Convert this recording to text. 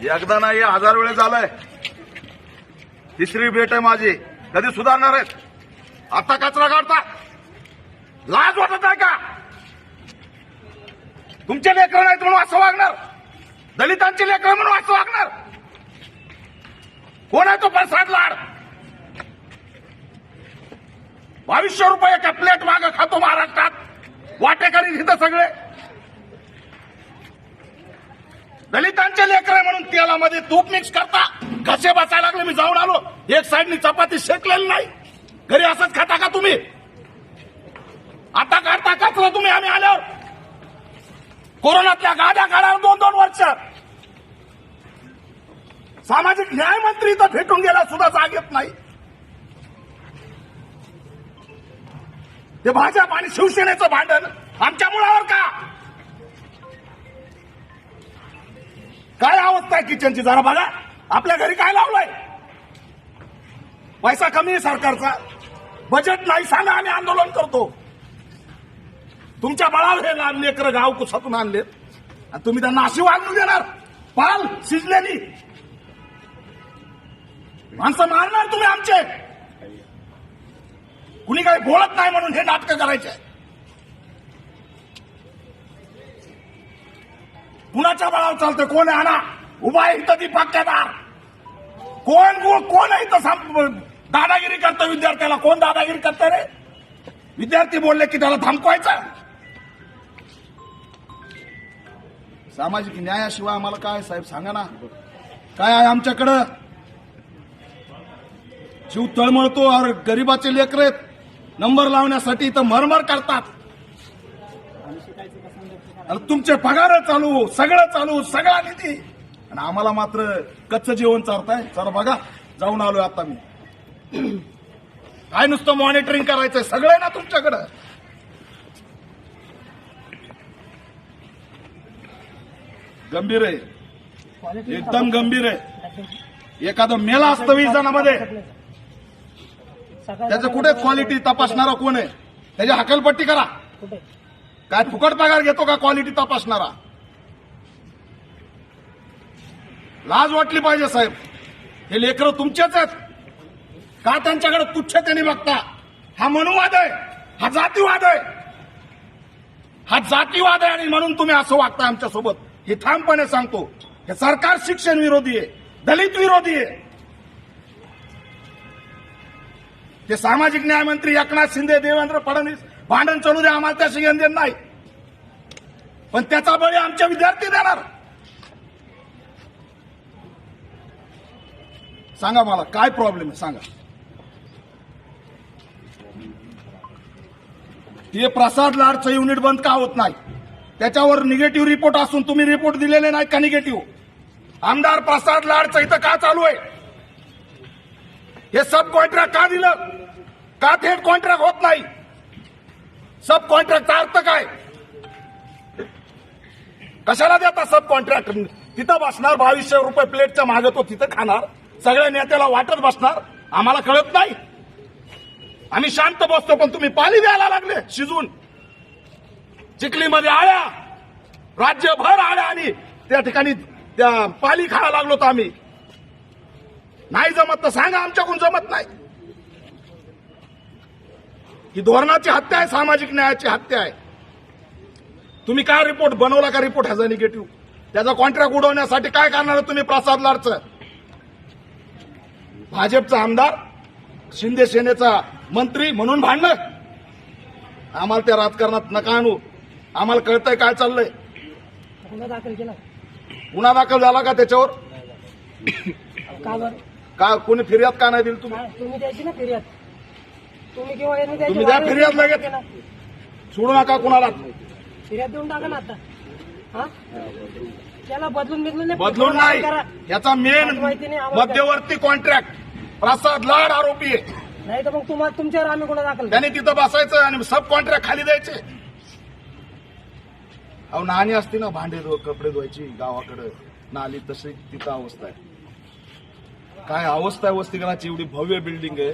एकदा नाही 1000 वेळेस झालंय. तिसरी भेट आहे माझी. कधी सुधारणार आहेत? आता कचरा काढता. लाज वाटत आहे का? तुमचे लेकरं नाहीत म्हणून असं वागणार? दलितांची लेकरं म्हणून असं वागणार? कोण आहे तो प्रसाद लाड? 2200 रुपये एका प्लेट मागं खातो महाराष्ट्रात. वाटेकरी तिथं सगळे दलितांचे लेकर म्हणून तेलामध्ये तूप मिक्स करता. कसे बसायला लागले. मी जाऊन आलो. एक साईडनी चपाती शेकलेली नाही. घरी असंच खाता का तुम्ही? आता काढता कचरा तुम्ही. आम्ही आल्यावर कोरोनातल्या गाड्या काढायला 2-2 वर्ष. सामाजिक न्याय मंत्री इथं भेटून गेला सुद्धा जाग येत नाही. ते भाजप आणि शिवसेनेचं भांडण आमच्या मुळावर का? काय अवस्था आहे किचनची जरा बघा. आपल्या घरी काय लावलंय? पैसा कमी आहे सरकारचा. बजेट नाही. सांगा आम्ही आंदोलन करतो. तुमच्या बळावर हे लहान लेकरं गाव कुसातून आणलेत आणि तुम्ही त्यांना अशी वागणूक देणार? पाल शिजलेली माणसं मारणार तुम्ही आमचे. कुणी काही बोलत नाही म्हणून हे नाटकं करायचे. कुणाच्या बळावर चालतं? कोण आहे? आणा. उभा आहे इथं ती पक्केदार. कोण आहे इथं दादागिरी करतं विद्यार्थ्याला? कोण दादागिरी करतं रे? विद्यार्थी बोलले की त्याला थांबवायचं. सामाजिक न्यायाशिवाय आम्हाला काय साहेब सांगा ना. काय आहे आमच्याकडं? जीव तळमळतो. और गरीबाचे लेकर आहेत. नंबर लावण्यासाठी इथं मरमर करतात. तुमचे पगार चालू, सगळं चालू, सगळा निधी, आणि आम्हाला मात्र कच्चं जेवण चारताय. चला बघा, जाऊन आलोय आता मी. काय नुसतं मॉनिटरिंग करायचंय? सगळं ना तुमच्याकडं. गंभीर आहे, एकदम गंभीर आहे. एखादं मेला असतं 20 जणांमध्ये, त्याचं कुठे क्वालिटी तपासणारा कोण आहे? त्याची हकलपट्टी करा. काय फुकट पगार घेतो का क्वालिटी तपासणारा? लाज वाटली पाहिजे साहेब. हे लेकरं तुमचेच आहेत का? त्यांच्याकडे तुच्छतेने बघता. हा मनुवाद आहे, हा जातीवाद आहे, हा जातीवाद आहे. आणि म्हणून तुम्ही असं वागता आमच्यासोबत. हे ठामपणे सांगतो. हे सरकार शिक्षण विरोधी आहे, दलित विरोधी आहे. ते सामाजिक न्याय मंत्री एकनाथ शिंदे, देवेंद्र फडणवीस भांडण चालू दे, आम्हाला त्याशी घेणं नाही. पण त्याचा बळी आमचे विद्यार्थी देणार. सांगा मला काय प्रॉब्लेम आहे? सांगा. हे प्रसाद लाडचं युनिट बंद का होत नाही? त्याच्यावर निगेटिव्ह रिपोर्ट असून तुम्ही रिपोर्ट दिलेले नाही का? निगेटिव्ह. आमदार प्रसाद लाडचं इथं का चालू आहे? हे सब कॉन्ट्रॅक्ट का दिलं? का थेट कॉन्ट्रॅक्ट होत नाही? सब कॉन्ट्रॅक्टचा अर्थ काय? कशाला देता सब कॉन्ट्रॅक्ट? तिथं बसणार 2200 रुपये प्लेटच्या मागे, तो तिथं खाणार, सगळ्या नेत्याला वाटत बसणार. आम्हाला कळत नाही? आम्ही शांत बसतो, पण तुम्ही पाली द्यायला लागले शिजून. चिखलीमध्ये आळ्या, राज्यभर आळ्या, आणि त्या ठिकाणी त्या पाली खायला लागलो. तर आम्ही नाही जमत तर सांगा, आमच्याकडून जमत नाही. ही धोरणाची हत्या आहे, सामाजिक न्यायाची हत्या आहे. तुम्ही काय रिपोर्ट बनवला का? रिपोर्ट ह्याचा निगेटिव्ह. त्याचा कॉन्ट्रॅक्ट उडवण्यासाठी काय करणार तुम्ही? प्रसाद लाडचं भाजपचा आमदार, शिंदे सेनेचा मंत्री म्हणून भांडणं. आम्हाला त्या राजकारणात नका आणू. आम्हाला कळतंय काय चाललंय. गुन्हा दाखल झाला का त्याच्यावर? का कोणी फिर्याद का नाही दिली? तुम्ही द्यायची ना फिर्याद. तुम्ही द्या फिर्याद लगेच. सोडू नका कुणाला. फिर्याद देऊन टाका ना आता. त्याला बदलून नाही. याचा मेन मध्यवर्ती कॉन्ट्रॅक्ट प्रसाद लाड आरोपी आहे. नाही तर मग तुमच्यावर आम्ही गुन्हा दाखल. त्याने तिथं बसायचं आणि सब कॉन्ट्रॅक्ट खाली द्यायचे. अहो नाणी असते ना, भांडे कपडे धुवायची गावाकडे नाली, तशी तिथं अवस्था आहे. काय अवस्था आहे वसतिगृहाची? एवढी भव्य बिल्डिंग आहे,